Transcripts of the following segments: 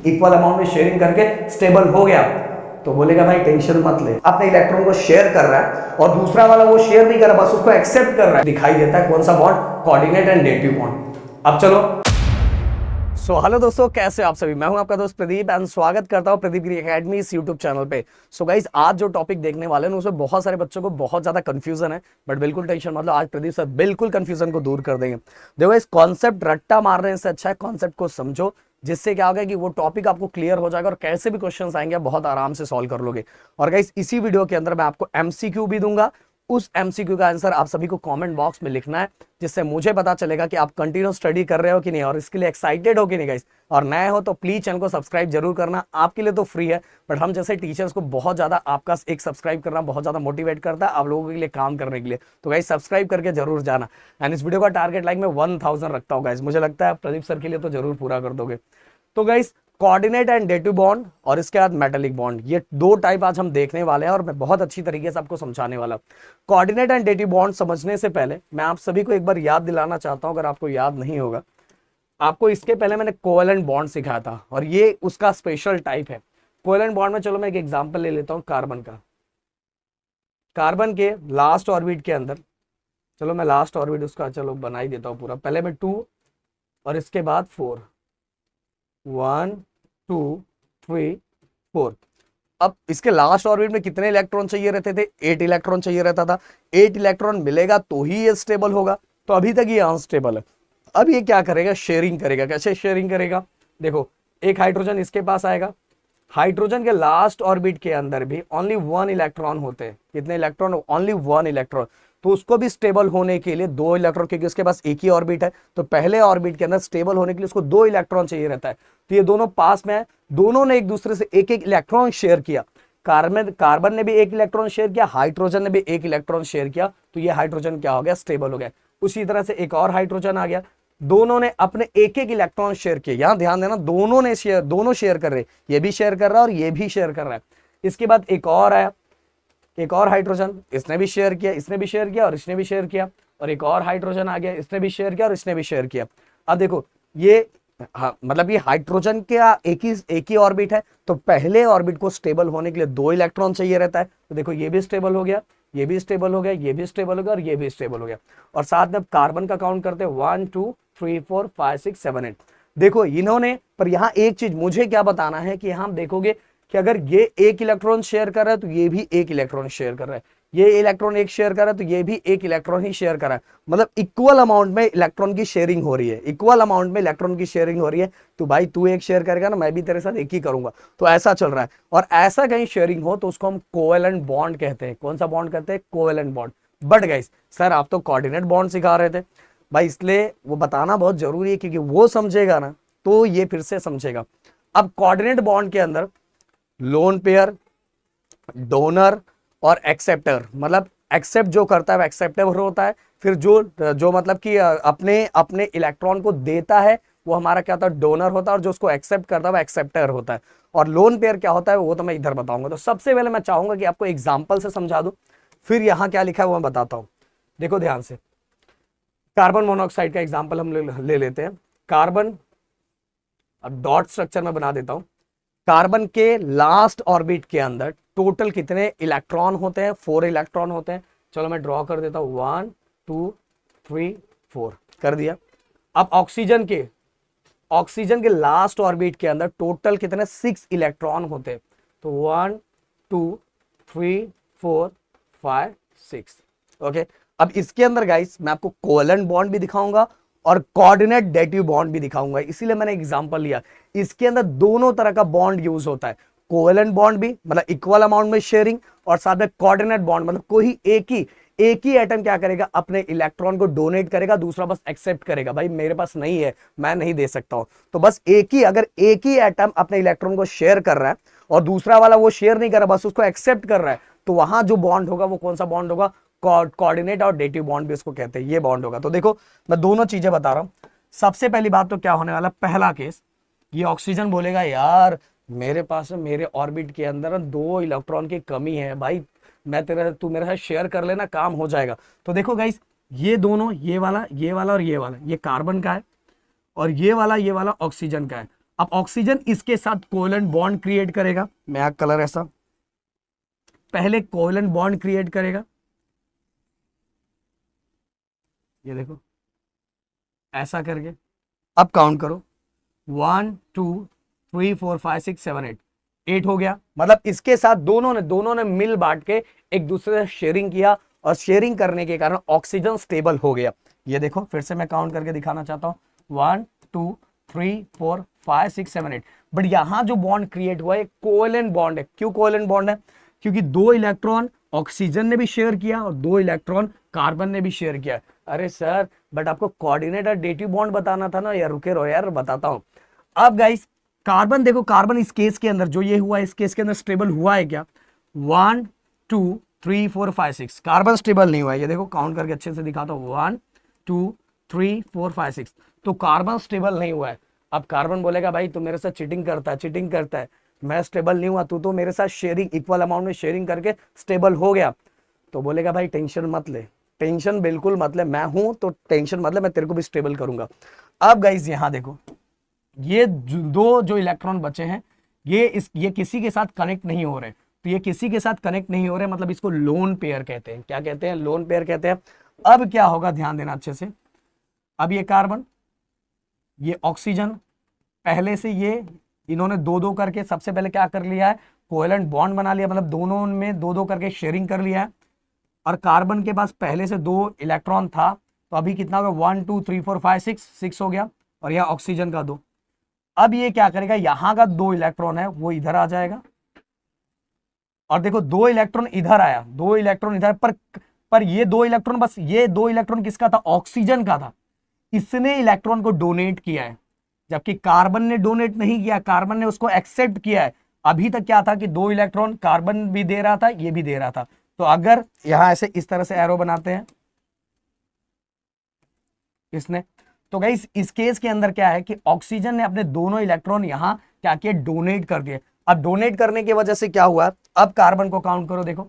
Equal amount में sharing करके stable हो गया तो बोलेगा भाई टेंशन मत ले, अपने इलेक्ट्रॉन को शेयर कर रहा है और दूसरा वाला वो शेयर नहीं कर रहा, बस उसको एक्सेप्ट कर रहा है। दिखाई देता है कौन सा bond, coordinate and dative bond. अब चलो हेलो दोस्तों, कैसे आप सभी। मैं हूं आपका दोस्त प्रदीप एंड स्वागत करता हूं प्रदीप गिरी एकेडमी इस यूट्यूब चैनल पे। गाइस, आज जो टॉपिक देखने वाले हैं उसमें बहुत सारे बच्चों को बहुत ज्यादा कंफ्यूजन है, बट बिल्कुल टेंशन मतलब आज प्रदीप सर बिल्कुल कंफ्यूजन को दूर कर देंगे। देखो, इस कॉन्सेप्ट रट्टा मारने से अच्छा है कॉन्सेप्ट को समझो, जिससे क्या होगा कि वो टॉपिक आपको क्लियर हो जाएगा और कैसे भी क्वेश्चंस आएंगे आप बहुत आराम से सॉल्व कर लोगे। और गाइस, इसी वीडियो के अंदर मैं आपको एमसीक्यू भी दूंगा। उस एमसीक्यू का आंसर आप सभी को कमेंट बॉक्स में लिखना है, जिससे मुझे पता चलेगा कि आप कंटिन्यू स्टडी कर रहे हो कि नहीं और इसके लिए एक्साइटेड हो कि नहीं। गाइस, और नए हो तो प्लीज चैनल को सब्सक्राइब जरूर करना, आपके लिए तो फ्री है, बट हम जैसे टीचर्स को बहुत ज्यादा आपका एक सब्सक्राइब करना बहुत ज्यादा मोटिवेट करता है आप लोगों के लिए काम करने के लिए। तो गाइस, सब्सक्राइब करके जरूर जाना। एंड इस वीडियो का टारगेट लाइक मैं 1000 रखता हूँ गाइस, मुझे लगता है प्रदीप सर के लिए तो जरूर पूरा कर दोगे। तो guys, coordinate and dative bond और इसके बाद मेटालिक बॉन्ड, ये दो टाइप आज हम देखने वाले हैं और मैं बहुत अच्छी तरीके से आपको समझाने वाला। कोऑर्डिनेट एंड डेटिव बॉन्ड समझने से पहले मैं आप सभी को एक बार याद दिलाना चाहता हूं, अगर आपको याद नहीं होगा। आपको इसके पहले मैंने कोवेलेंट बॉन्ड सिखाया था और ये उसका स्पेशल टाइप है। कोवेलेंट बॉन्ड में चलो मैं एक एग्जांपल ले लेता हूं कार्बन का। कार्बन के लास्ट ऑर्बिट के अंदर, चलो मैं लास्ट ऑर्बिट उसका चलो बना ही देता हूं पूरा। पहले मैं 2 और इसके बाद 4, 1 2 3 4। अब इसके लास्ट ऑर्बिट में कितने इलेक्ट्रॉन चाहिए रहते थे? 8 इलेक्ट्रॉन चाहिए रहता था। 8 इलेक्ट्रॉन मिलेगा तो ही ये स्टेबल होगा, तो अभी तक ये अनस्टेबल है। अब ये क्या करेगा? शेयरिंग करेगा। कैसे शेयरिंग करेगा? देखो, एक हाइड्रोजन इसके पास आएगा। हाइड्रोजन के लास्ट ऑर्बिट के अंदर भी ओनली 1 इलेक्ट्रॉन होते हैं। कितने इलेक्ट्रॉन? Only 1 electron. तो उसको भी स्टेबल होने के लिए 2 इलेक्ट्रॉन, क्योंकि उसके पास एक ही ऑर्बिट है, तो पहले ऑर्बिट के अंदर स्टेबल होने के लिए उसको 2 इलेक्ट्रॉन चाहिए रहता है। तो ये दोनों पास में है, दोनों ने एक दूसरे से एक एक इलेक्ट्रॉन शेयर किया। कार्बन ने भी एक इलेक्ट्रॉन शेयर किया, हाइड्रोजन ने भी एक इलेक्ट्रॉन शेयर किया, तो ये हाइड्रोजन क्या हो गया? स्टेबल हो गया। उसी तरह से एक और हाइड्रोजन आ गया, दोनों ने अपने एक एक इलेक्ट्रॉन शेयर किए। यहां ध्यान देना, दोनों शेयर कर रहे, ये भी शेयर कर रहा है और ये भी शेयर कर रहा है। इसके बाद एक और आया, एक और हाइड्रोजन, इसने भी शेयर किया, इसने भी शेयर किया और इसने भी शेयर किया। और एक और हाइड्रोजन आ गया, इसने भी शेयर किया और इसने भी शेयर किया। अब देखो, ये मतलब ये हाइड्रोजन का एक ही ऑर्बिट है, तो पहले ऑर्बिट को स्टेबल होने के लिए 2 इलेक्ट्रॉन चाहिए रहता है। तो देखो, ये भी स्टेबल हो गया, ये भी स्टेबल हो गया, ये भी स्टेबल हो गया और ये भी स्टेबल हो गया। और साथ में कार्बन का काउंट करते हैं 1 2 3 4 5 6 7 8। देखो इन्होंने, पर यहां एक चीज मुझे क्या बताना है कि यहां देखोगे कि अगर ये एक इलेक्ट्रॉन शेयर कर रहा है तो ये भी एक इलेक्ट्रॉन शेयर कर रहा है, ये इलेक्ट्रॉन एक शेयर कर रहा है तो ये भी एक इलेक्ट्रॉन ही शेयर कर रहा है। मतलब इक्वल अमाउंट में इलेक्ट्रॉन की शेयरिंग हो रही है, इक्वल अमाउंट में इलेक्ट्रॉन की शेयरिंग हो रही है। तो भाई तू एक शेयर करेगा ना, मैं भी तेरे साथ एक ही करूंगा, तो ऐसा चल रहा है। और ऐसा कहीं शेयरिंग हो तो उसको हम कोवेलेंट बॉन्ड कहते हैं। कौन सा बॉन्ड कहते हैं? Covalent bond. But guys, sir आप तो कोऑर्डिनेट बॉन्ड सिखा रहे थे भाई, इसलिए वो बताना बहुत जरूरी है, क्योंकि वो समझेगा ना तो ये फिर से समझेगा। अब कोऑर्डिनेट बॉन्ड के अंदर लोन पेयर, डोनर और एक्सेप्टर, मतलब एक्सेप्ट जो करता है वो एक्सेप्टर होता है। फिर जो मतलब कि अपने अपने इलेक्ट्रॉन को देता है वो हमारा क्या होता है? डोनर होता है। और जो उसको एक्सेप्ट करता है वो एक्सेप्टर होता है। और लोन पेयर क्या होता है वो तो मैं इधर बताऊंगा। तो सबसे पहले मैं चाहूंगा कि आपको एग्जाम्पल से समझा दूं, फिर यहां क्या लिखा है वो मैं बताता हूं। देखो ध्यान से, कार्बन मोनोऑक्साइड का एग्जाम्पल हम ले लेते हैं। कार्बन, अब डॉट स्ट्रक्चर में बना देता हूं। कार्बन के लास्ट ऑर्बिट के अंदर टोटल कितने इलेक्ट्रॉन होते हैं? 4 इलेक्ट्रॉन होते हैं। चलो मैं ड्रॉ कर देता हूं, 1 2 3 4 कर दिया। अब ऑक्सीजन के लास्ट ऑर्बिट के अंदर टोटल कितने? 6 इलेक्ट्रॉन होते हैं। तो 1 2 3 4 5 6। ओके, अब इसके अंदर गाइस मैं आपको कोवेलेंट बॉन्ड भी दिखाऊंगा और कोऑर्डिनेट डेटिव बॉन्ड भी दिखाऊंगा, इसीलिए मैंने एग्जांपल लिया। इसके अंदर दोनों तरह का बॉन्ड यूज होता है। कोवेलेंट बॉन्ड भी मतलब इक्वल अमाउंट में शेयरिंग, और साथ में कोऑर्डिनेट बॉन्ड मतलब कोई एक ही एटम क्या करेगा? अपने इलेक्ट्रॉन को डोनेट करेगा, दूसरा बस एक्सेप्ट करेगा। भाई मेरे पास नहीं है, मैं नहीं दे सकता हूं, तो बस अगर एक ही एटम अपने इलेक्ट्रॉन को शेयर कर रहा है और दूसरा वाला वो शेयर नहीं कर रहा, बस उसको एक्सेप्ट कर रहा है, तो वहां जो बॉन्ड होगा वो कौन सा बॉन्ड होगा? कोऑर्डिनेट और डेटिव बॉन्ड भी इसको कहते हैं, ये बॉन्ड होगा। तो देखो मैं दोनों चीजें बता रहा हूं। सबसे पहली बात तो क्या होने वाला? पहला केस, ये ऑक्सीजन बोलेगा यार मेरे पास मेरे ऑर्बिट के अंदर 2 इलेक्ट्रॉन की कमी है, भाई तू मेरे साथ शेयर कर लेना, काम हो जाएगा। तो देखो गाइस, ये दोनों, ये वाला और ये वाला, ये कार्बन का है और ये वाला ऑक्सीजन का है। अब ऑक्सीजन इसके साथ कोवेलेंट बॉन्ड क्रिएट करेगा, मैं कलर ऐसा, पहले कोवेलेंट बॉन्ड क्रिएट करेगा, ये देखो ऐसा करके, अब काउंट करो 1 2 3 4 5 6 7 8, 8 हो गया। मतलब इसके साथ दोनों ने मिल बांट के एक दूसरे से शेयरिंग किया और शेयरिंग करने के कारण ऑक्सीजन स्टेबल हो गया। ये देखो फिर से मैं काउंट करके दिखाना चाहता हूं 1 2 3 4 5 6 7 8। बट यहां जो बॉन्ड क्रिएट हुआ है कोवेलेंट बॉन्ड है। क्यों कोवेलेंट बॉन्ड है? क्योंकि 2 इलेक्ट्रॉन ऑक्सीजन ने भी शेयर किया और 2 इलेक्ट्रॉन कार्बन ने भी शेयर किया। अरे सर बट आपको कोऑर्डिनेट और डेटिव बॉन्ड बताना था ना यार, रुके रहो यार बताता हूं। अब गाइस कार्बन देखो, कार्बन इस केस के अंदर जो ये हुआ इस केस के अंदर स्टेबल हुआ है क्या? 1 2 3 4 5 6 कार्बन स्टेबल नहीं हुआ है। ये देखो काउंट करके अच्छे से दिखाता हूं 1 2 3 4 5 6, तो कार्बन स्टेबल नहीं हुआ है। अब कार्बन बोलेगा भाई तू मेरे साथ चीटिंग करता है, मैं स्टेबल नहीं हुआ, तू तो मेरे साथ शेयरिंग इक्वल अमाउंट में शेयरिंग करके स्टेबल हो गया। तो बोलेगा भाई टेंशन मत ले, टेंशन बिल्कुल मत ले, मैं हूं तो टेंशन मत ले, मैं तेरे को भी स्टेबल करूंगा। अब गाइस यहां देखो ये दो जो इलेक्ट्रॉन बचे हैं ये किसी के साथ कनेक्ट नहीं हो रहे, तो ये किसी के साथ कनेक्ट नहीं हो रहे मतलब इसको लोन पेयर कहते हैं। क्या कहते हैं? लोन पेयर कहते हैं। अब क्या होगा ध्यान देना अच्छे से, अब ये कार्बन ये ऑक्सीजन पहले से ये इन्होंने दो दो करके सबसे पहले क्या कर लिया है, कोवेलेंट बॉन्ड बना लिया, मतलब दोनों में दो दो करके शेयरिंग कर लिया है। और कार्बन के पास पहले से 2 इलेक्ट्रॉन था, तो अभी कितना हो गया 1 2 3 4 5 6 हो गया, और यहाँ ऑक्सीजन का 2। अब ये क्या करेगा, यहां का 2 इलेक्ट्रॉन है वो इधर आ जाएगा, और देखो 2 इलेक्ट्रॉन इधर आया, 2 इलेक्ट्रॉन इधर, पर ये 2 इलेक्ट्रॉन, बस ये 2 इलेक्ट्रॉन किसका था? ऑक्सीजन का था। इसने इलेक्ट्रॉन को डोनेट किया है, जबकि कार्बन ने डोनेट नहीं किया, कार्बन ने उसको एक्सेप्ट किया है। अभी तक क्या था कि 2 इलेक्ट्रॉन कार्बन भी दे रहा था, ये भी दे रहा था। तो अगर यहां ऐसे इस तरह से एरो बनाते हैं इसने, तो गाइस इस केस के अंदर क्या है कि ऑक्सीजन ने अपने दोनों इलेक्ट्रॉन यहां क्या किए, डोनेट कर दिए। अब डोनेट करने की वजह से क्या हुआ, अब कार्बन को काउंट करो, देखो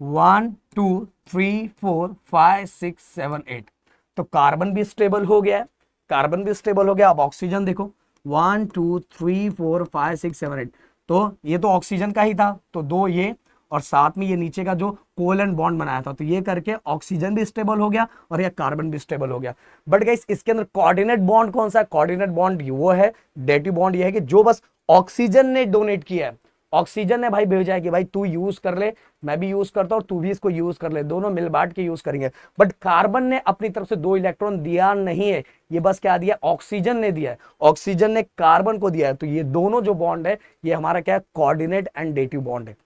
1 2 3 4 5 6 7 8, तो कार्बन भी स्टेबल हो गया है, कार्बन भी स्टेबल हो गया। अब ऑक्सीजन देखो 1 2 3 4 5 6 7 8, तो ये तो ऑक्सीजन का ही था, तो 2 ये और साथ में ये नीचे का जो कोवेलेंट बॉन्ड बनाया था, तो ये करके ऑक्सीजन भी स्टेबल हो गया और ये कार्बन भी स्टेबल हो गया। बट गाइस इसके अंदर कोऑर्डिनेट बॉन्ड कौन सा है? कोऑर्डिनेट बॉन्ड वो है, डेटिव बॉन्ड ये है कि जो बस ऑक्सीजन ने डोनेट किया है, ऑक्सीजन ने भाई भेजा है कि भाई तू यूज कर ले, मैं भी यूज करता हूं और तू भी इसको यूज कर ले, दोनों मिल बांट के यूज करेंगे। बट कार्बन ने अपनी तरफ से 2 इलेक्ट्रॉन दिया नहीं है, ये बस क्या दिया, ऑक्सीजन ने दिया है, ऑक्सीजन ने कार्बन को दिया है। तो ये दोनों जो बॉन्ड है ये हमारा क्या है, कोऑर्डिनेट एंड डेटिव बॉन्ड है।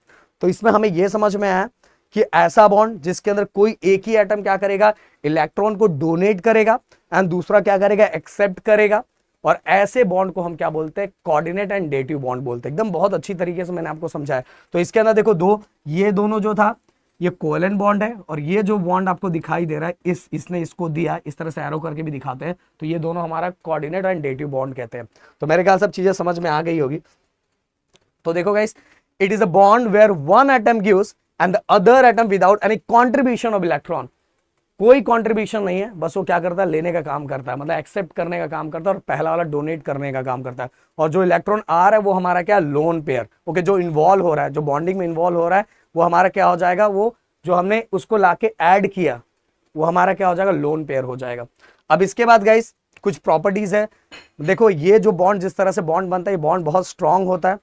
तो इसमें हमें यह समझ में आया कि ऐसा बॉन्ड जिसके अंदर कोई एक ही एटम क्या करेगा, इलेक्ट्रॉन को डोनेट करेगा एंड दूसरा क्या करेगा, एक्सेप्ट करेगा, और ऐसे बॉन्ड को हम क्या बोलते हैं, कोऑर्डिनेट एंड डेटिव बॉन्ड बोलते हैं। एकदम बहुत अच्छी तरीके से मैंने आपको समझाया। तो इसके अंदर देखो ये दोनों जो था ये कोवेलेंट बॉन्ड है, और ये जो बॉन्ड आपको दिखाई दे रहा है इसने इसको दिया, इस तरह से एरो करके भी दिखाते हैं, तो ये दोनों हमारा कोऑर्डिनेट एंड डेटिव बॉन्ड कहते हैं। तो मेरे ख्याल सब चीजें समझ में आ गई होगी। तो देखो guys, it is a bond where one atom gives and the other atom without any contribution of electron, कोई कंट्रीब्यूशन नहीं है, बस वो क्या करता है, लेने का काम करता है, मतलब एक्सेप्ट करने का काम करता है, और पहला वाला डोनेट करने का काम करता है। और जो इलेक्ट्रॉन आ रहा है वो हमारा क्या, लोन पेयर। ओके, जो इन्वॉल्व हो रहा है, जो बॉन्डिंग में इन्वॉल्व हो रहा है वो हमारा क्या हो जाएगा, वो जो हमने उसको लाके ऐड किया वो हमारा क्या हो जाएगा, लोन पेयर हो जाएगा। अब इसके बाद गाइस कुछ प्रॉपर्टीज है। देखो ये जो बॉन्ड, जिस तरह से बॉन्ड बनता है, ये बॉन्ड बहुत स्ट्रांग होता है।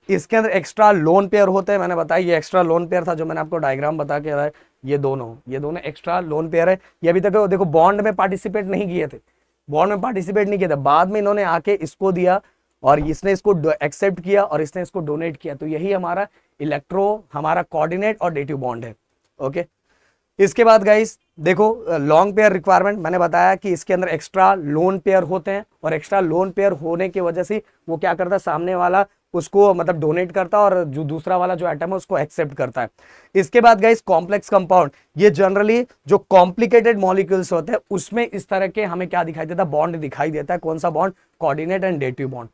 इसके अंदर एक्स्ट्रा लोन पेयर होते हैं, मैंने बताया ये एक्स्ट्रा लोन पेयर था जो मैंने आपको डायग्राम बता के रहा है, ये दोनों एक्स्ट्रा लोन पेयर है। ये अभी तक देखो बॉन्ड में पार्टिसिपेट नहीं किए थे, बॉन्ड में पार्टिसिपेट नहीं किया था, बाद में इन्होंने आके इसको दिया और इसने इसको एक्सेप्ट किया और इसने इसको डोनेट किया। तो यही हमारा हमारा कोऑर्डिनेट और डेटिव बॉन्ड है। ओके, इसके बाद गाइस देखो लॉन्ग पेयर रिक्वायरमेंट, मैंने बताया कि इसके अंदर एक्स्ट्रा लोन पेयर होते हैं, और एक्स्ट्रा लोन पेयर होने की वजह से वो क्या करता है, सामने वाला उसको मतलब डोनेट करता है और जो दूसरा वाला जो एटम है उसको एक्सेप्ट करता है। इसके बाद गाइस कॉम्प्लेक्स कंपाउंड, ये जनरली जो कॉम्प्लिकेटेड मॉलिक्यूल्स होते हैं उसमें इस तरह के हमें क्या दिखाई देता है, बॉन्ड दिखाई देता है। कौन सा bond, coordinate and dative bond.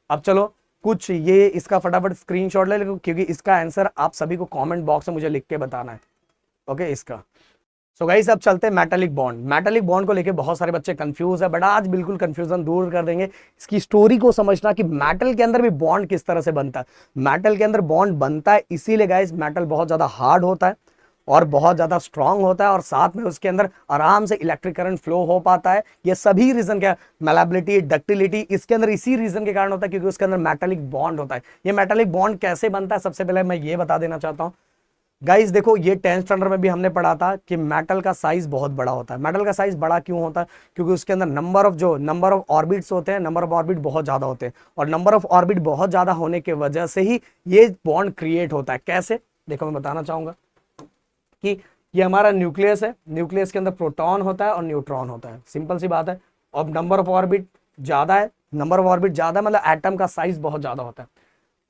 अब चलो कुछ ये इसका फटाफट स्क्रीनशॉट ले लो, क्योंकि इसका आंसर आप सभी को कमेंट बॉक्स में मुझे लिख के बताना है। ओके, इसका सो गाइस अब चलते हैं मेटालिक बॉन्ड। मेटालिक बॉन्ड को लेके बहुत सारे बच्चे कंफ्यूज है, बट आज बिल्कुल कंफ्यूजन दूर कर देंगे। इसकी स्टोरी को समझना कि मेटल के अंदर भी बॉन्ड किस तरह से बनता है। मेटल के अंदर बॉन्ड बनता है इसीलिए गाइस मेटल बहुत ज्यादा हार्ड होता है और बहुत ज्यादा स्ट्रांग होता है, और साथ में उसके अंदर आराम से इलेक्ट्रिक करंट फ्लो हो पाता है। ये सभी रीजन क्या, मैलेबिलिटी, डक्टिलिटी, इसके अंदर इसी रीजन के कारण होता है क्योंकि उसके अंदर मेटालिक बॉन्ड होता है। ये मेटालिक बॉन्ड कैसे बनता है, सबसे पहले मैं ये बता देना चाहता हूं गाइस। देखो ये 10th स्टैंडर्ड में भी हमने पढ़ा था कि मेटल का साइज बहुत बड़ा होता है। मेटल का साइज बड़ा क्यों होता है, क्योंकि उसके अंदर नंबर ऑफ ऑर्बिट्स होते हैं, नंबर ऑफ ऑर्बिट बहुत ज्यादा होते हैं, और नंबर ऑफ ऑर्बिट बहुत ज्यादा होने की वजह से ही ये बॉन्ड क्रिएट होता है। कैसे, देखो मैं बताना चाहूंगा कि ये हमारा न्यूक्लियस है, न्यूक्लियस के अंदर प्रोटॉन होता है और न्यूट्रॉन होता है, सिंपल सी बात है। अब नंबर ऑफ ऑर्बिट ज्यादा है, नंबर ऑफ ऑर्बिट ज्यादा मतलब एटम का साइज बहुत ज्यादा होता है।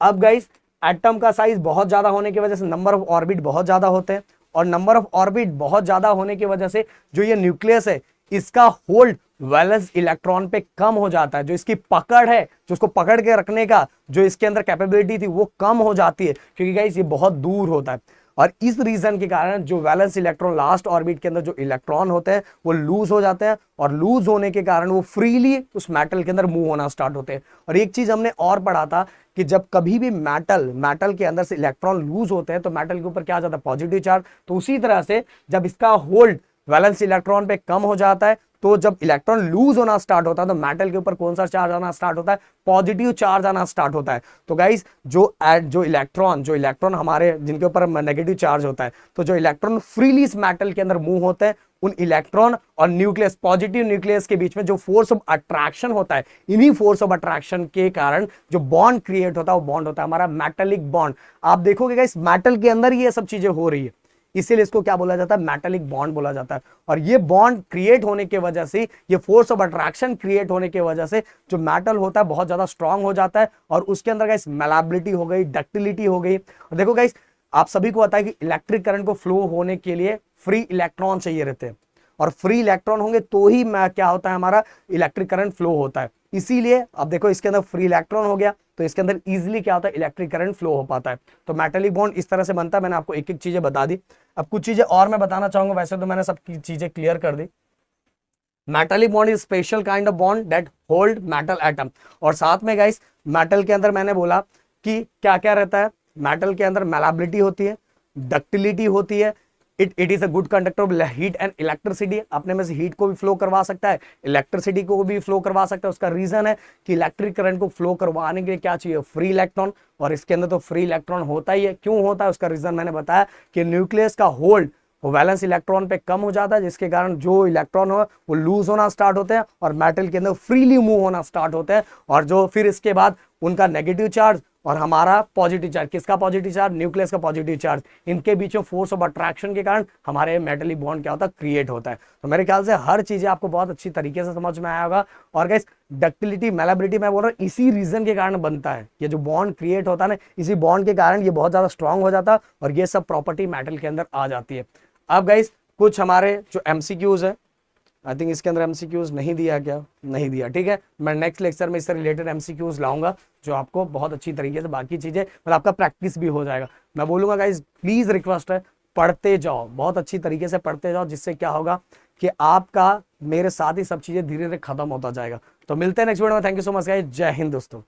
अब गाइस एटम का साइज बहुत ज्यादा होने की वजह से नंबर ऑफ ऑर्बिट बहुत ज्यादा होते हैं, और नंबर ऑफ ऑर्बिट बहुत ज्यादा होने की वजह से जो ये न्यूक्लियस है इसका होल्ड वैलेंस इलेक्ट्रॉन पे कम हो जाता है। जो इसकी पकड़ है, जो उसको पकड़ के रखने का जो इसके अंदर कैपेबिलिटी थी वो कम हो जाती है, क्योंकि गाइस ये बहुत दूर होता है। और इस रीजन के कारण जो वैलेंस इलेक्ट्रॉन लास्ट ऑर्बिट के अंदर जो इलेक्ट्रॉन होते हैं वो लूज हो जाते हैं, और लूज होने के कारण वो फ्रीली उस मेटल के अंदर मूव होना स्टार्ट होते हैं। और एक चीज हमने और पढ़ा था कि जब कभी भी मेटल के अंदर से इलेक्ट्रॉन लूज होते हैं तो मेटल के ऊपर क्या आ जाता है, पॉजिटिव चार्ज। तो उसी तरह से जब इसका होल्ड वैलेंस इलेक्ट्रॉन पे कम हो जाता है, तो जब इलेक्ट्रॉन लूज होना स्टार्ट होता है तो मेटल के ऊपर कौन सा चार्ज आना स्टार्ट होता है, पॉजिटिव चार्ज आना स्टार्ट होता है। तो गाइस जो इलेक्ट्रॉन हमारे जिनके ऊपर नेगेटिव चार्ज होता है, तो जो इलेक्ट्रॉन फ्रीली इस मेटल के अंदर मूव होते हैं, उन इलेक्ट्रॉन और न्यूक्लियस, पॉजिटिव न्यूक्लियस के बीच में जो फोर्स ऑफ अट्रैक्शन होता है, इन्हीं फोर्स ऑफ अट्रैक्शन के कारण जो बॉन्ड क्रिएट होता है वो बॉन्ड होता है हमारा मेटालिक बॉन्ड। आप देखोगे गाइस मेटल के अंदर ही ये सब चीजें हो रही है, इसीलिए इसको क्या बोला जाता है, मेटालिक बॉन्ड बोला जाता है। और ये बॉन्ड क्रिएट होने की वजह से, ये फोर्स ऑफ अट्रैक्शन क्रिएट होने की वजह से जो मेटल होता है बहुत ज्यादा स्ट्रांग हो जाता है, और उसके अंदर गाइस मैलेबिलिटी हो गई, डक्टिलिटी हो गई। और देखो गाइस आप सभी को पता है कि इलेक्ट्रिक करंट को फ्लो होने के लिए फ्री इलेक्ट्रॉन चाहिए रहते हैं, और फ्री इलेक्ट्रॉन होंगे तो ही क्या होता है, हमारा इलेक्ट्रिक करंट फ्लो होता है। इसीलिए अब देखो इसके अंदर फ्री इलेक्ट्रॉन हो गया तो इसके अंदर इजीली क्या होता है, इलेक्ट्रिक करंट फ्लो हो पाता है। तो मेटालिक बॉन्ड इस तरह से बनता है। मैंने आपको एक एक चीजें बता दी, अब कुछ चीजें और मैं बताना चाहूंगा, वैसे तो मैंने सब चीजें क्लियर कर दी। Metallic bond is special kind of bond that hold metal atom. और साथ में गाइस मेटल के अंदर मैंने बोला कि क्या क्या रहता है, मेटल के अंदर मैलेबिलिटी होती है, डक्टिलिटी होती है, it is a good conductor of heat and electricity. अपने में से हीट को भी फ्लो करवा सकता है, इलेक्ट्रिसिटी को भी फ्लो करवा सकता है। उसका रीजन है कि इलेक्ट्रिक करंट को फ्लो करवाने के लिए क्या चाहिए, फ्री इलेक्ट्रॉन, और इसके अंदर तो फ्री इलेक्ट्रॉन होता ही है। क्यों होता है उसका रीजन मैंने बताया कि न्यूक्लियस का होल्ड वो वैलेंस इलेक्ट्रॉन पे कम हो जाता है, जिसके कारण जो इलेक्ट्रॉन हो वो लूज होना स्टार्ट होते हैं और मेटल के अंदर फ्रीली मूव होना स्टार्ट होते हैं। और जो फिर इसके बाद उनका नेगेटिव चार्ज और हमारा पॉजिटिव चार्ज, किसका पॉजिटिव चार्ज, न्यूक्लियस का पॉजिटिव चार्ज, इनके बीच में फोर्स ऑफ अट्रैक्शन के कारण हमारे मेटलिक बॉन्ड क्या होता है, क्रिएट होता है। तो मेरे ख्याल से हर चीजें आपको बहुत अच्छी तरीके से समझ में आया होगा। और गाइस डक्टिलिटी, मैलेबिलिटी मैं बोल रहा हूँ इसी रीजन के कारण बनता है। ये जो बॉन्ड क्रिएट होता है ना, इसी बॉन्ड के कारण ये बहुत ज्यादा स्ट्रांग हो जाता है और ये सब प्रॉपर्टी मेटल के अंदर आ जाती है। अब गाइस कुछ हमारे जो एमसीक्यूज है, आई थिंक इसके अंदर एमसीक्यूज नहीं दिया, क्या नहीं दिया, ठीक है। मैं नेक्स्ट लेक्चर में इससे रिलेटेड एमसीक्यूज लाऊंगा जो आपको बहुत अच्छी तरीके से बाकी चीजें मतलब आपका प्रैक्टिस भी हो जाएगा। मैं बोलूंगा गाइस प्लीज रिक्वेस्ट है पढ़ते जाओ, बहुत अच्छी तरीके से पढ़ते जाओ, जिससे क्या होगा कि आपका मेरे साथ ही सब चीजें धीरे धीरे खत्म होता जाएगा। तो मिलते हैं नेक्स्ट वीडियो में। Thank you so much guys, जय हिंद दोस्तों।